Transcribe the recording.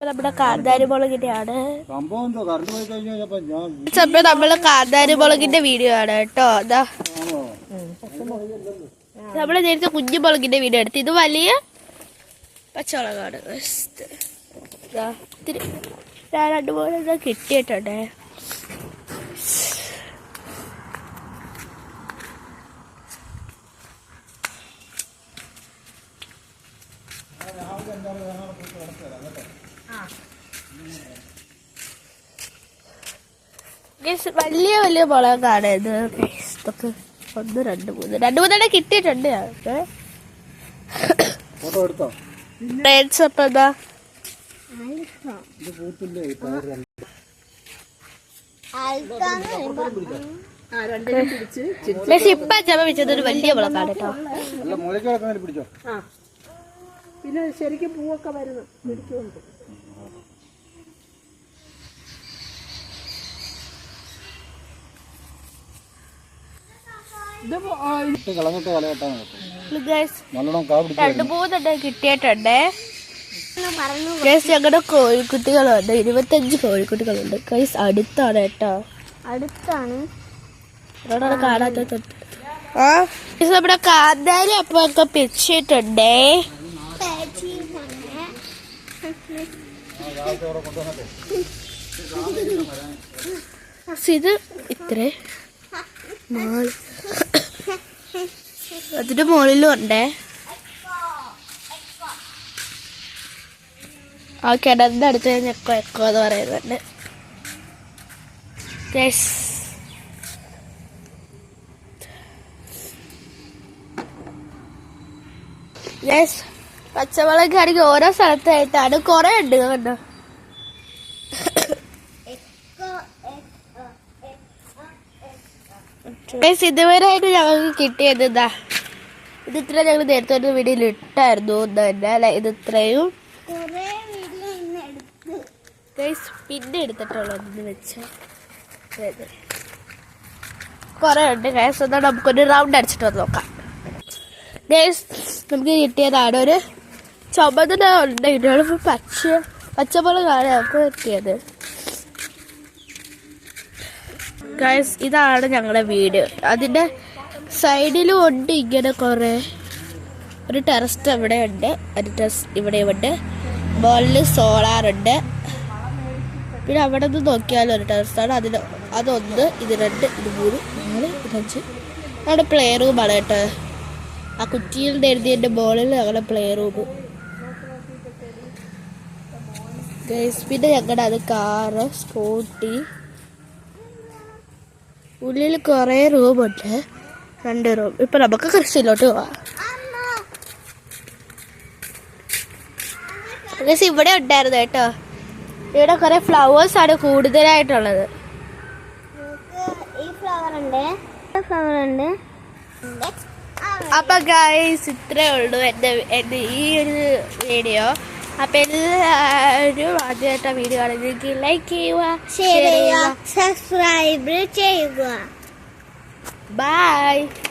നമ്മുടെ കാന്താരി മുളകിന്റെയാണ് നമ്മള് കാന്താരി മുളകിന്റെ വീഡിയോ ആണ് കേട്ടോ. അതാ നമ്മള് നേരത്തെ കുഞ്ഞു മുളകിന്റെ വീഡിയോ എടുത്ത്. ഇത് വലിയ പച്ചമുളകാണ്. ഞാൻ 2-3 കിട്ടിയിട്ടുണ്ടേ. വലിയ വലിയ മുളകാണ് ഇത്. ഇതൊക്കെ 1, 2, 3 കിട്ടിയിട്ടുണ്ട്. അപ്പൊ എന്താ ഇപ്പൊ ചമ വെച്ചതൊരു വലിയ മുളകാണ് കേട്ടോ. പിന്നെ ശരിക്കും പൂവൊക്കെ വരുന്നു പിടിക്കുന്നുണ്ട്. കിട്ടിയിട്ടുണ്ട്. ഞങ്ങളുടെ കോഴിക്കുട്ടികളുണ്ട്. 25 കോഴിക്കുട്ടികളുണ്ട്. കൈസ് അടുത്താണ് കേട്ടോ. അടുത്താണ് കാണാത്ത. നമ്മുടെ കാന്താരി അപ്പൊക്കെ പിച്ചിട്ടുണ്ടേ. ഇത് ഇത്ര അതിന്റെ മുകളിലും ഉണ്ടേ. ആ കിണറിന്റെ അടുത്ത് എക്കോ എക്കോ എന്ന് പറയുന്നുണ്ട്. പച്ചമുളക് ആണെങ്കിൽ ഓരോ സ്ഥലത്തായിട്ടാണ്. കുറെ ഉണ്ട് കണ്ടോ. ഇതുവരെയായിട്ട് ഞങ്ങൾക്ക് കിട്ടിയത് ഇതാ. ഇത് ഇത്ര ഞങ്ങൾ നേരത്തെ ഒരു വീഡിയോയിൽ ഇട്ടായിരുന്നു തന്നെ അല്ലെ. ഇത് ഇത്രയും പിന്നെ എടുത്തിട്ടുള്ളതെന്ന് വെച്ചാൽ കുറെ ഉണ്ട് ഗൈസ്. എന്നാൽ നമുക്കൊരു റൗണ്ട് അടിച്ചിട്ട് വന്ന് നോക്കാം. ഗൈസ് നമുക്ക് കിട്ടിയതാണ് ഒരു ചുമന്ന ഉണ്ട്. ഇതിനോട് പച്ചമുളകാണ് നമുക്ക് കിട്ടിയത്. ഗൈസ് ഇതാണ് ഞങ്ങളുടെ വീട്. അതിൻ്റെ സൈഡിലും ഉണ്ട് ഇങ്ങനെ കുറേ. ഒരു ടെറസ്റ്റ് ഇവിടെ ഉണ്ട്, ഒരു ടെറസ് ഇവിടെ ഉണ്ട്. മുകളിൽ സോളാറുണ്ട്. പിന്നെ അവിടെ നിന്ന് നോക്കിയാലും ഒരു ടെറസാണ്. അതൊന്ന്, ഇത് 2, ഇത് 3, 4, 5. അവിടെ പ്ലേ റൂമാണ് കേട്ടോ. ആ കുറ്റിയിൽ എഴുതിയതിൻ്റെ മുകളിൽ ഞങ്ങളുടെ പ്ലേ റൂം. ഗൈസ് പിന്നെ ഞങ്ങളുടെ അത് കാറ്, സ്കൂട്ടി. ഉള്ളിൽ കുറേ റൂമുണ്ട്. 2 റൂം. ഇപ്പൊ നമുക്ക് കൃഷിയിലോട്ട് പോവാം. ഇവിടെ ഉണ്ടായിരുന്നു കേട്ടോ. ഇവിടെ കുറെ ഫ്ലവേഴ്സ് ആണ് കൂടുതലായിട്ടുള്ളത്. അപ്പൊ ഗൈസ് ഇത്രേ ഉള്ളൂ എന്റെ ഈ ഒരു വീഡിയോ. അപ്പൊ എല്ലാവരും ആദ്യമായിട്ട് വീഡിയോ കാണുന്നെങ്കിൽ ലൈക്ക് ചെയ്യുക, ഷെയർ ചെയ്യുക, സബ്സ്ക്രൈബ് ചെയ്യുക. ബൈ.